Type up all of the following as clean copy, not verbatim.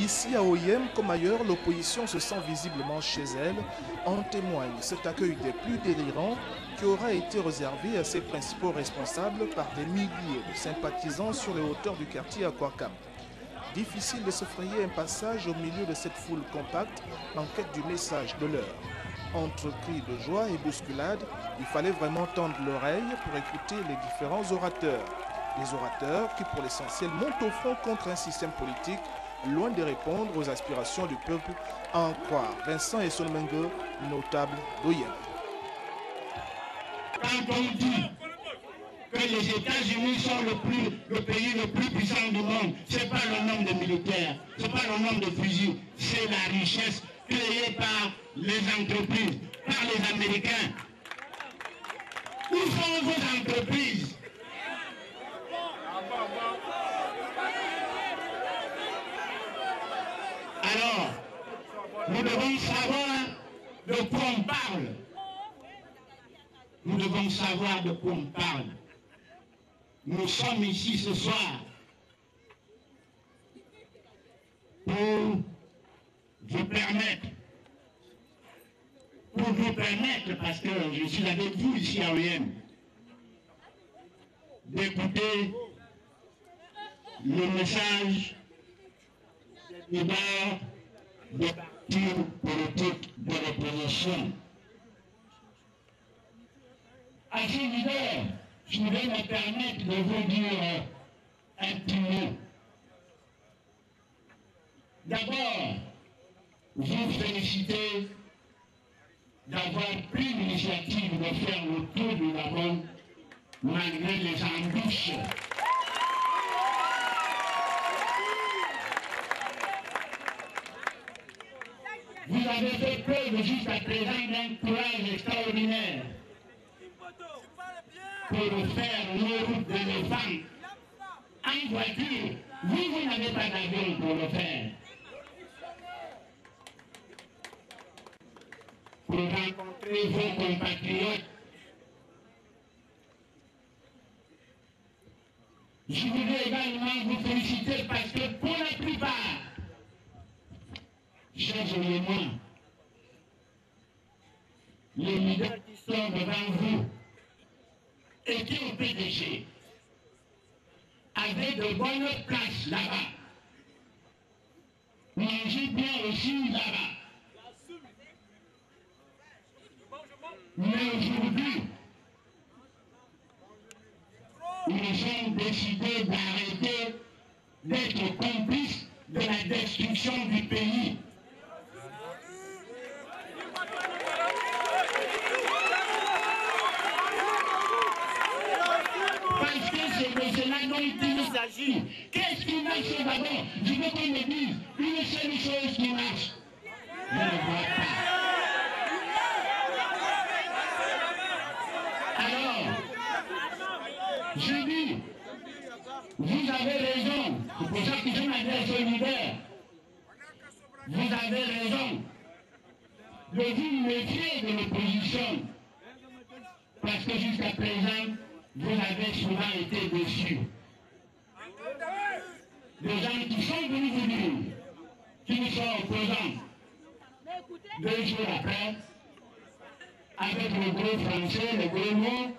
Ici à Oyem, comme ailleurs, l'opposition se sent visiblement chez elle. En témoigne cet accueil des plus délirants qui aura été réservé à ses principaux responsables par des milliers de sympathisants sur les hauteurs du quartier Aquacam. Difficile de se frayer un passage au milieu de cette foule compacte en quête du message de l'heure. Entre cris de joie et bousculades, il fallait vraiment tendre l'oreille pour écouter les différents orateurs. Des orateurs qui, pour l'essentiel, montent au front contre un système politique loin de répondre aux aspirations du peuple, à en croire Vincent Essonmengue, notable d'Oyem. Quand on dit que les États-Unis sont le pays le plus puissant du monde, ce n'est pas le nombre de militaires, ce n'est pas le nombre de fusils, c'est la richesse créée par les entreprises, par les Américains. Où sont vos entreprises? Alors, nous devons savoir de quoi on parle. Nous devons savoir de quoi on parle. Nous sommes ici ce soir pour vous permettre, parce que je suis avec vous ici à Oyem, d'écouter le message des leaders des partis politiques de l'opposition. À ces leaders, je vais me permettre de vous dire un petit mot. D'abord, vous féliciter d'avoir pris l'initiative de faire le tour du Gabon malgré les embûches. Vous avez fait preuve jusqu'à présent d'un courage extraordinaire pour faire nos routes d'éléphants en voiture. Vous n'avez pas d'avion pour le faire. Pour rencontrer vos compatriotes. Je voudrais également vous féliciter parce que pour la plupart, chers éléments, les leaders qui sont devant vous étaient au PDG, avaient de bonnes places là-bas, mangez bien aussi là-bas. Mais aujourd'hui, ils ont décidé d'arrêter d'être complices de la destruction du pays. Parce que c'est de cela dont il s'agit. Qu'est-ce qui marche d'abord? Je veux qu'on me dise une seule chose qui marche. Je ne vois pas. Alors, je dis, vous avez raison. C'est pour ça que je m'adresse aux leaders. Vous avez raison de vous méfier de l'opposition. Parce que jusqu'à présent, vous avez souvent été déçus. Des gens qui sont venus vous dire, qui nous sont opposants. 2 jours après, avec le gros français, le gros mot,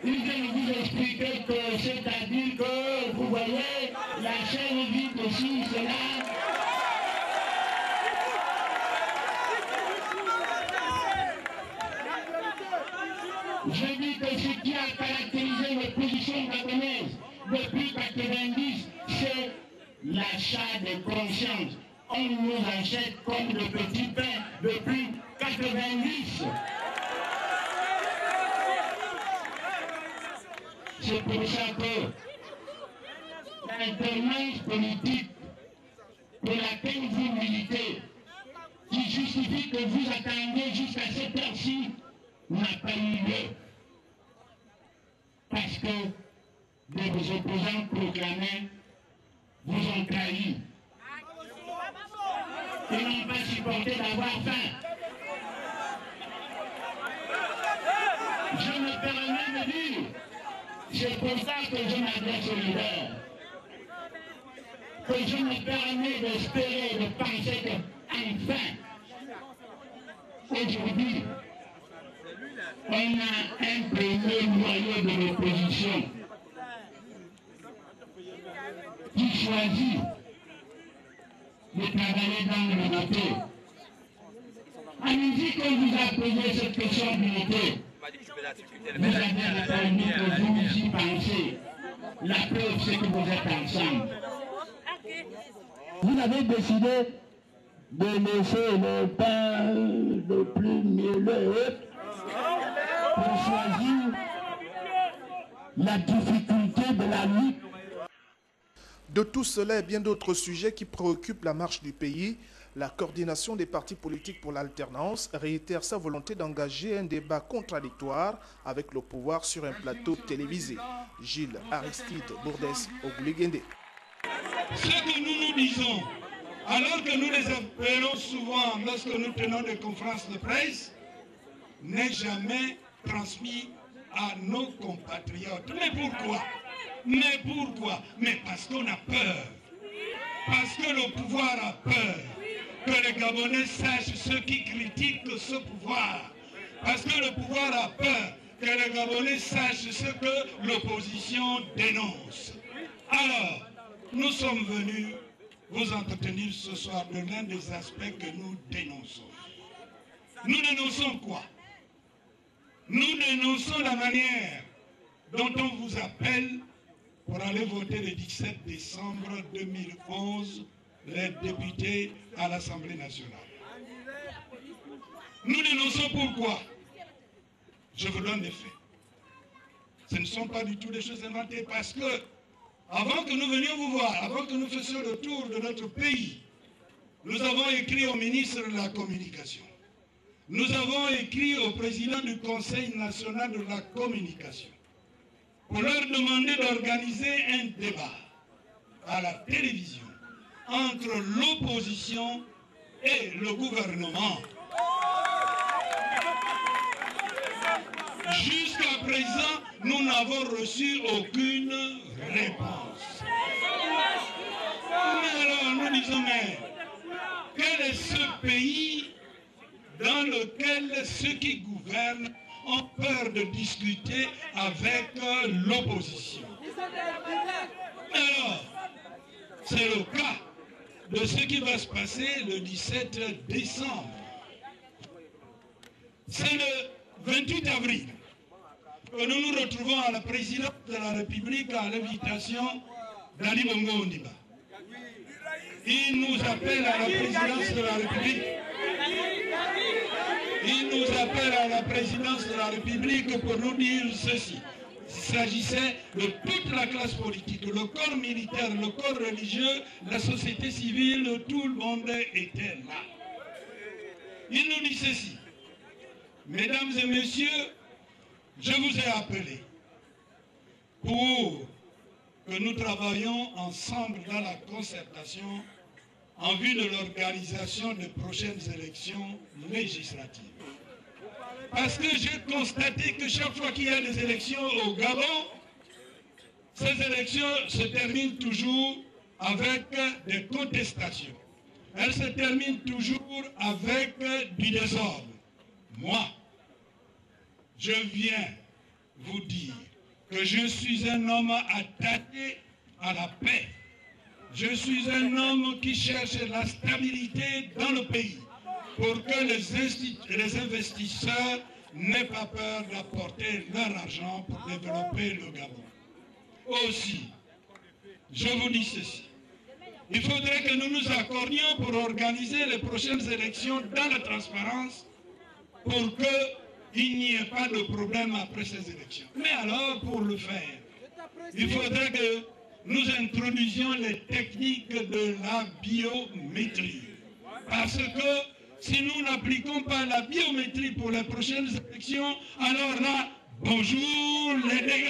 ils viennent vous expliquer que c'est-à-dire que, vous voyez, la chaîne vite aussi, c'est là. Je dis que ce qui a caractérisé l'opposition gabonaise depuis 90, c'est l'achat de conscience. On nous achète comme de petits pains depuis 90. C'est pour ça que l'alternance politique pour laquelle vous militez, qui justifie que vous attendiez jusqu'à cette heure-ci, n'a pas eu lieu. Parce que des opposants proclamés vous ont trahi. Ils n'ont pas supporté d'avoir faim. Je me permets de dire, c'est pour ça que je m'adresse aux leaders. que je me permets d'espérer, de penser qu'enfin, aujourd'hui, on a un premier noyau de l'opposition qui choisit de travailler dans l'unité. Allez-y qu'on vous a posé cette question d'unité. Vous avez répondu que vous y pensez. La preuve, c'est que vous êtes ensemble. Vous avez décidé de laisser le pain le plus mielleux pour choisir la difficulté de la lutte. De tout cela et bien d'autres sujets qui préoccupent la marche du pays, la coordination des partis politiques pour l'alternance réitère sa volonté d'engager un débat contradictoire avec le pouvoir sur un plateau télévisé. Gilles Aristide Bourdès, Ogouligende. Ce que nous disons, alors que nous les appelons souvent lorsque nous tenons des conférences de presse, n'est jamais transmis à nos compatriotes. Mais pourquoi? Mais parce qu'on a peur. Parce que le pouvoir a peur. Que les Gabonais sachent ceux qui critiquent ce pouvoir. Parce que le pouvoir a peur que les Gabonais sachent ce que l'opposition dénonce. Alors, nous sommes venus vous entretenir ce soir de l'un des aspects que nous dénonçons. Nous dénonçons quoi? Nous dénonçons la manière dont on vous appelle pour aller voter le 17 décembre 2011 les députés à l'Assemblée nationale. Nous dénonçons pourquoi? Je vous donne des faits. Ce ne sont pas du tout des choses inventées parce que avant que nous venions vous voir, avant que nous fassions le tour de notre pays, nous avons écrit au ministre de la Communication. Nous avons écrit au président du Conseil national de la communication pour leur demander d'organiser un débat à la télévision entre l'opposition et le gouvernement. Jusqu'à présent, nous n'avons reçu aucune réponse. Mais alors, nous disons, mais quel est ce pays dans lequel ceux qui gouvernent ont peur de discuter avec l'opposition? Alors, c'est le cas de ce qui va se passer le 17 décembre. C'est le 28 avril que nous nous retrouvons à la présidence de la République à l'invitation d'Ali Bongo Ondimba. Il nous appelle à la présidence de la République. Il nous appelle à la présidence de la République pour nous dire ceci. Il s'agissait de toute la classe politique, le corps militaire, le corps religieux, la société civile, tout le monde était là. Il nous dit ceci. Mesdames et messieurs, je vous ai appelé pour que nous travaillions ensemble dans la concertation en vue de l'organisation des prochaines élections législatives. Parce que j'ai constaté que chaque fois qu'il y a des élections au Gabon, ces élections se terminent toujours avec des contestations. Elles se terminent toujours avec du désordre. Moi, je viens vous dire que je suis un homme attaché à la paix. Je suis un homme qui cherche la stabilité dans le pays pour que les investisseurs n'aient pas peur d'apporter leur argent pour développer le Gabon. Aussi, je vous dis ceci. Il faudrait que nous nous accordions pour organiser les prochaines élections dans la transparence pour qu'il n'y ait pas de problème après ces élections. Mais alors, pour le faire, il faudrait que nous introduisions les techniques de la biométrie. Parce que si nous n'appliquons pas la biométrie pour les prochaines élections, alors là, bonjour les dégâts.